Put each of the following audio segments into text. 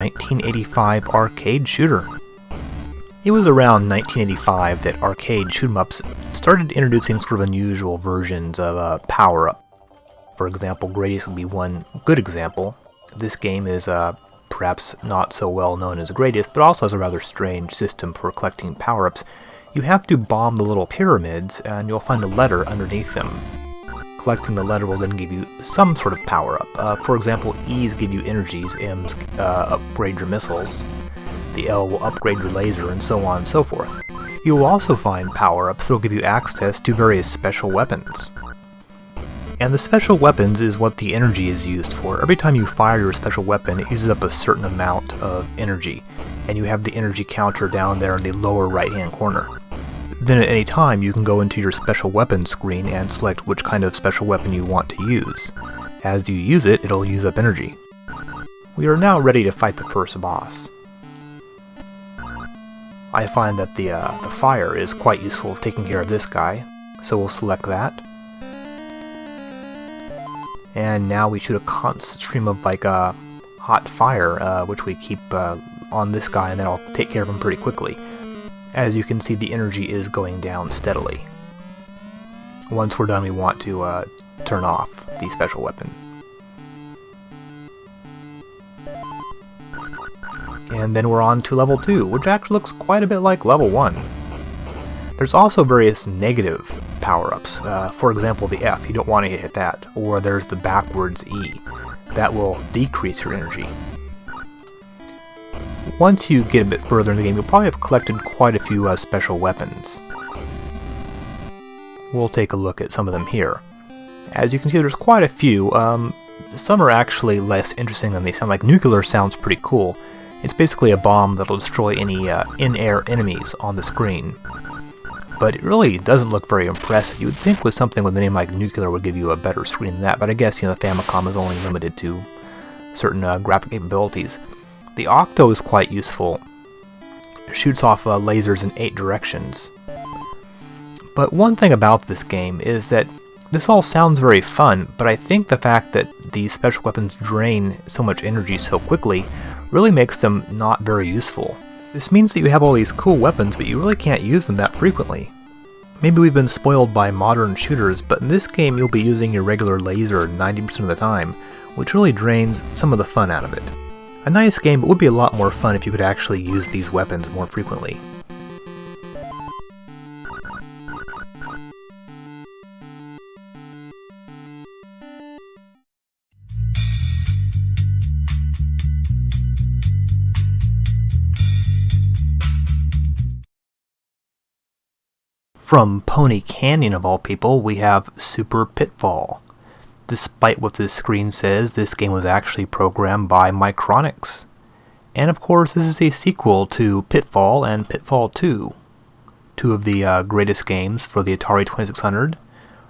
1985 arcade shooter. It was around 1985 that arcade shoot-'em-ups started introducing sort of unusual versions of power-up. For example, Gradius would be one good example. This game is perhaps not so well known as Gradius, but also has a rather strange system for collecting power-ups. You have to bomb the little pyramids, and you'll find a letter underneath them. Collecting the letter will then give you some sort of power-up. For example, E's give you energies, M's upgrade your missiles, the L will upgrade your laser, and so on and so forth. You will also find power-ups that will give you access to various special weapons. And the special weapons is what the energy is used for. Every time you fire your special weapon, it uses up a certain amount of energy, and you have the energy counter down there in the lower right-hand corner. Then at any time, you can go into your special weapon screen and select which kind of special weapon you want to use. As you use it, it'll use up energy. We are now ready to fight the first boss. I find that the fire is quite useful taking care of this guy, so we'll select that. And now we shoot a constant stream of hot fire, which we keep on this guy, and then I'll take care of him pretty quickly. As you can see, the energy is going down steadily. Once we're done, we want to turn off the special weapon. And then we're on to level 2, which actually looks quite a bit like level 1. There's also various negative power-ups. For example, the F, you don't want to hit that. Or there's the backwards E. That will decrease your energy. Once you get a bit further in the game, you'll probably have collected quite a few special weapons. We'll take a look at some of them here. As you can see, there's quite a few. Some are actually less interesting than they sound. Like nuclear sounds pretty cool. It's basically a bomb that'll destroy any in-air enemies on the screen. But it really doesn't look very impressive. You would think with something with a name like nuclear would give you a better screen than that, but I guess the Famicom is only limited to certain graphic capabilities. The Octo is quite useful. It shoots off lasers in 8 directions. But one thing about this game is that this all sounds very fun, but I think the fact that these special weapons drain so much energy so quickly really makes them not very useful. This means that you have all these cool weapons, but you really can't use them that frequently. Maybe we've been spoiled by modern shooters, but in this game you'll be using your regular laser 90% of the time, which really drains some of the fun out of it. A nice game, but would be a lot more fun if you could actually use these weapons more frequently. From Pony Canyon of all people, we have Super Pitfall. Despite what this screen says, this game was actually programmed by Micronix. And of course, this is a sequel to Pitfall and Pitfall 2, two of the greatest games for the Atari 2600,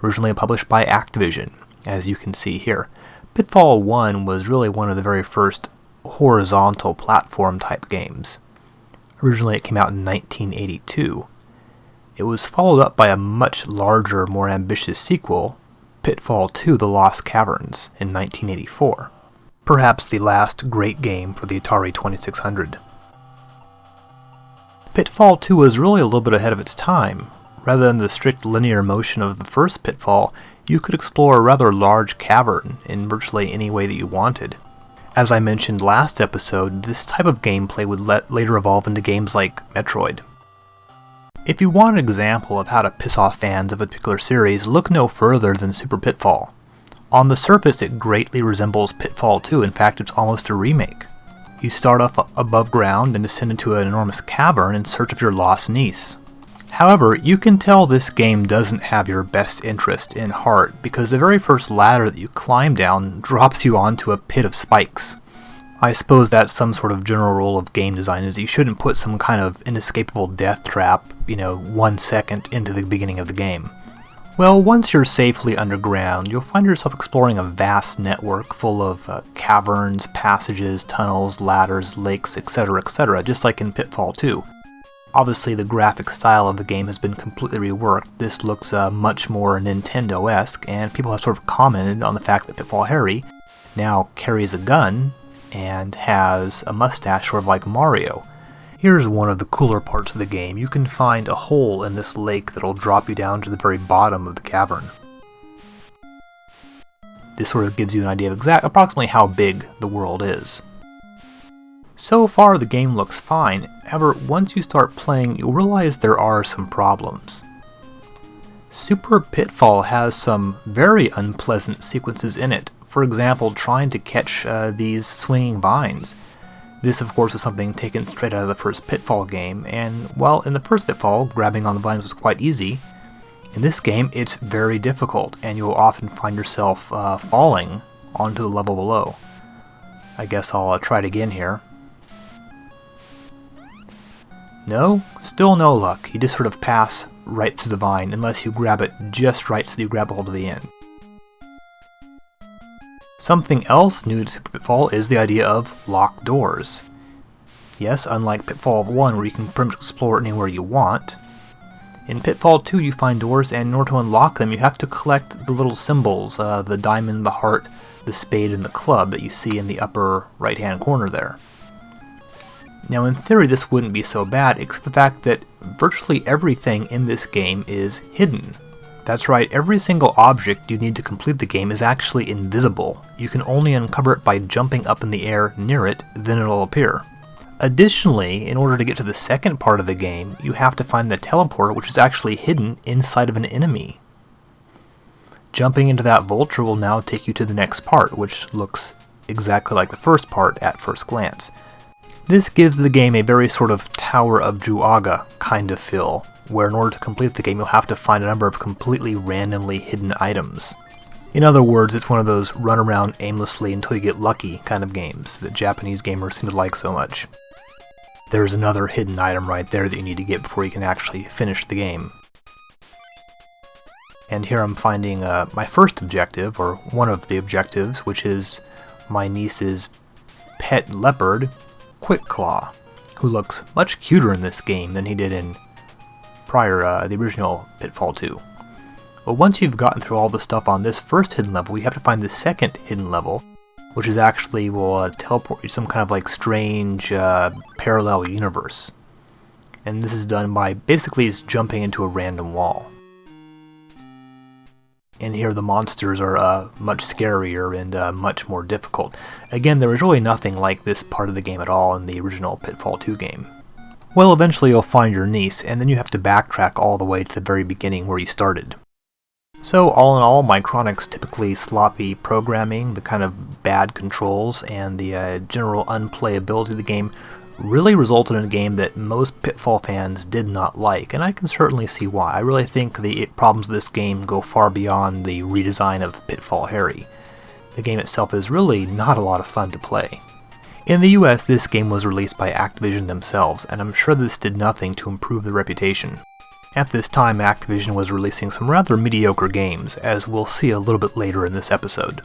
originally published by Activision, as you can see here. Pitfall 1 was really one of the very first horizontal platform type games. Originally it came out in 1982. It was followed up by a much larger, more ambitious sequel, Pitfall 2: The Lost Caverns, in 1984. Perhaps the last great game for the Atari 2600. Pitfall 2 was really a little bit ahead of its time. Rather than the strict linear motion of the first Pitfall, you could explore a rather large cavern in virtually any way that you wanted. As I mentioned last episode, this type of gameplay would later evolve into games like Metroid. If you want an example of how to piss off fans of a particular series, look no further than Super Pitfall. On the surface, it greatly resembles Pitfall 2, in fact it's almost a remake. You start off above ground and descend into an enormous cavern in search of your lost niece. However, you can tell this game doesn't have your best interest in heart, because the very first ladder that you climb down drops you onto a pit of spikes. I suppose that's some sort of general rule of game design, is you shouldn't put some kind of inescapable death trap, 1 second into the beginning of the game. Well, once you're safely underground, you'll find yourself exploring a vast network full of caverns, passages, tunnels, ladders, lakes, etc., just like in Pitfall 2. Obviously, the graphic style of the game has been completely reworked. This looks much more Nintendo-esque, and people have sort of commented on the fact that Pitfall Harry now carries a gun, and has a mustache sort of like Mario. Here's one of the cooler parts of the game. You can find a hole in this lake that'll drop you down to the very bottom of the cavern. This sort of gives you an idea of approximately how big the world is. So far the game looks fine, however once you start playing you'll realize there are some problems. Super Pitfall has some very unpleasant sequences in it. For example, trying to catch these swinging vines. This of course is something taken straight out of the first Pitfall game, and while in the first Pitfall grabbing on the vines was quite easy, in this game it's very difficult and you'll often find yourself falling onto the level below. I guess I'll try it again here. No? Still no luck. You just sort of pass right through the vine unless you grab it just right so you grab hold of the end. Something else new to Super Pitfall is the idea of locked doors. Yes, unlike Pitfall 1 where you can pretty much explore anywhere you want, in Pitfall 2 you find doors and in order to unlock them you have to collect the little symbols, the diamond, the heart, the spade, and the club that you see in the upper right hand corner there. Now in theory this wouldn't be so bad, except for the fact that virtually everything in this game is hidden. That's right, every single object you need to complete the game is actually invisible. You can only uncover it by jumping up in the air near it, then it'll appear. Additionally, in order to get to the second part of the game, you have to find the teleporter, which is actually hidden inside of an enemy. Jumping into that vulture will now take you to the next part, which looks exactly like the first part at first glance. This gives the game a very sort of Tower of Juaga kind of feel, where in order to complete the game you'll have to find a number of completely randomly hidden items. In other words, it's one of those run around aimlessly until you get lucky kind of games that Japanese gamers seem to like so much. There's another hidden item right there that you need to get before you can actually finish the game. And here I'm finding my first objective, or one of the objectives, which is my niece's pet leopard, Quick Claw, who looks much cuter in this game than he did in the original Pitfall 2. But once you've gotten through all the stuff on this first hidden level, you have to find the second hidden level, which is actually will teleport you to some kind of like strange parallel universe. And this is done by basically just jumping into a random wall. And here the monsters are much scarier and much more difficult. Again, there was really nothing like this part of the game at all in the original Pitfall 2 game. Well, eventually you'll find your niece, and then you have to backtrack all the way to the very beginning where you started. So all in all, Micronic's typically sloppy programming, the kind of bad controls, and the general unplayability of the game really resulted in a game that most Pitfall fans did not like, and I can certainly see why. I really think the problems of this game go far beyond the redesign of Pitfall Harry. The game itself is really not a lot of fun to play. In the US, this game was released by Activision themselves, and I'm sure this did nothing to improve the reputation. At this time, Activision was releasing some rather mediocre games, as we'll see a little bit later in this episode.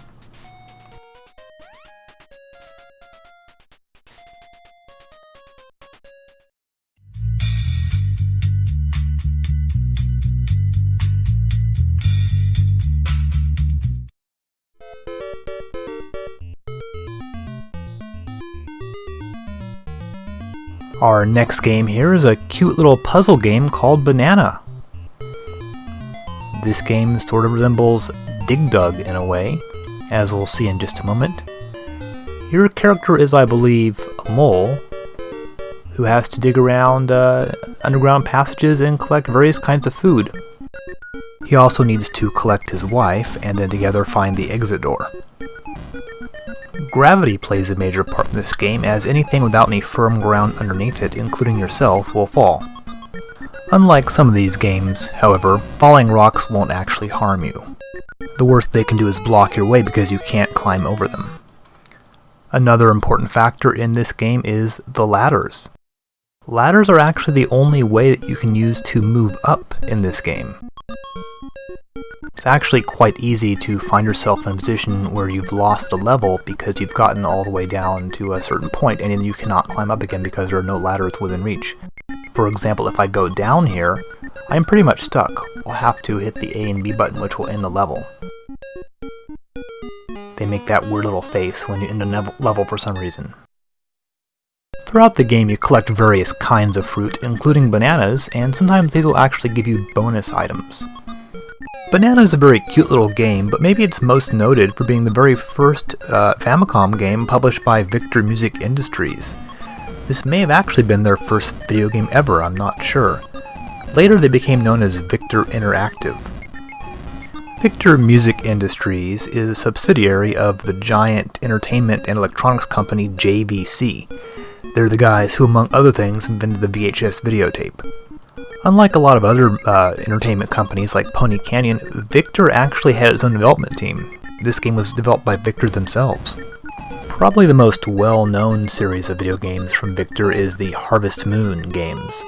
Our next game here is a cute little puzzle game called Banana. This game sort of resembles Dig Dug in a way, as we'll see in just a moment. Your character is, I believe, a mole who has to dig around underground passages and collect various kinds of food. He also needs to collect his wife and then together find the exit door. Gravity plays a major part in this game, as anything without any firm ground underneath it, including yourself, will fall. Unlike some of these games, however, falling rocks won't actually harm you. The worst they can do is block your way because you can't climb over them. Another important factor in this game is the ladders. Ladders are actually the only way that you can use to move up in this game. It's actually quite easy to find yourself in a position where you've lost the level because you've gotten all the way down to a certain point and then you cannot climb up again because there are no ladders within reach. For example, if I go down here, I'm pretty much stuck. I'll have to hit the A and B button, which will end the level. They make that weird little face when you end a level for some reason. Throughout the game you collect various kinds of fruit, including bananas, and sometimes these will actually give you bonus items. Banana is a very cute little game, but maybe it's most noted for being the very first Famicom game published by Victor Music Industries. This may have actually been their first video game ever, I'm not sure. Later they became known as Victor Interactive. Victor Music Industries is a subsidiary of the giant entertainment and electronics company JVC. They're the guys who, among other things, invented the VHS videotape. Unlike a lot of other entertainment companies like Pony Canyon, Victor actually had its own development team. This game was developed by Victor themselves. Probably the most well-known series of video games from Victor is the Harvest Moon games.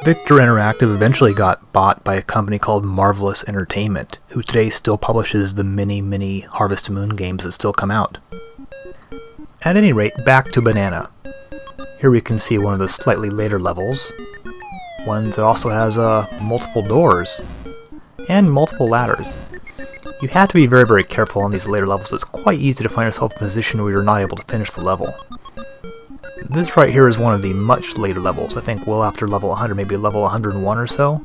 Victor Interactive eventually got bought by a company called Marvelous Entertainment, who today still publishes the many Harvest Moon games that still come out. At any rate, back to Banana. Here we can see one of the slightly later levels. One that also has multiple doors and multiple ladders. You have to be very careful on these later levels. It's quite easy to find yourself in a position where you're not able to finish the level. This right here is one of the much later levels, I think well after level 100, maybe level 101 or so.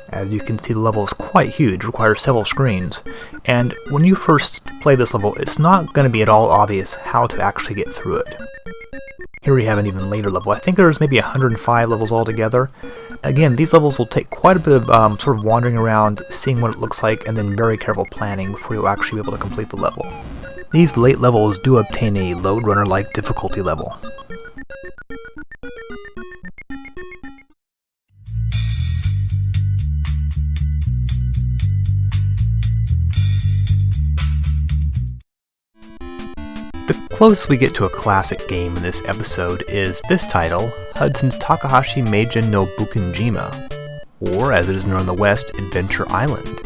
As you can see, the level is quite huge, requires several screens, and when you first play this level, it's not going to be at all obvious how to actually get through it. Here we have an even later level. I think there's maybe 105 levels altogether. Again, these levels will take quite a bit of sort of wandering around, seeing what it looks like, and then very careful planning before you'll actually be able to complete the level. These late levels do obtain a Lode Runner-like difficulty level. The closest we get to a classic game in this episode is this title, Hudson's Takahashi Meijin no Bukenjima, or as it is known in the West, Adventure Island.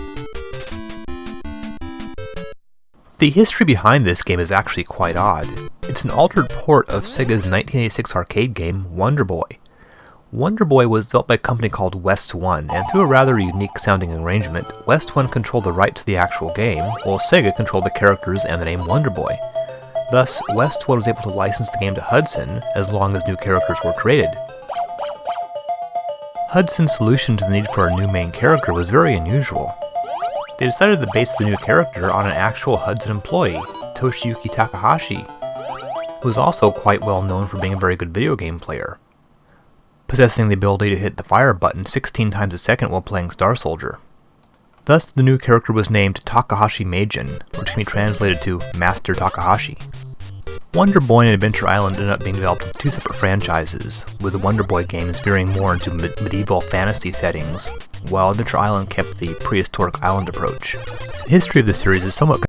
The history behind this game is actually quite odd. It's an altered port of Sega's 1986 arcade game, Wonder Boy. Wonder Boy was developed by a company called West One, and through a rather unique sounding arrangement, West One controlled the rights to the actual game, while Sega controlled the characters and the name Wonder Boy. Thus, West One was able to license the game to Hudson as long as new characters were created. Hudson's solution to the need for a new main character was very unusual. They decided to base the new character on an actual Hudson employee, Toshiyuki Takahashi, who was also quite well known for being a very good video game player, possessing the ability to hit the fire button 16 times a second while playing Star Soldier. Thus, the new character was named Takahashi Meijin, which can be translated to Master Takahashi. Wonder Boy and Adventure Island ended up being developed in two separate franchises, with the Wonder Boy games veering more into medieval fantasy settings, while Adventure Island kept the prehistoric island approach. The history of the series is somewhat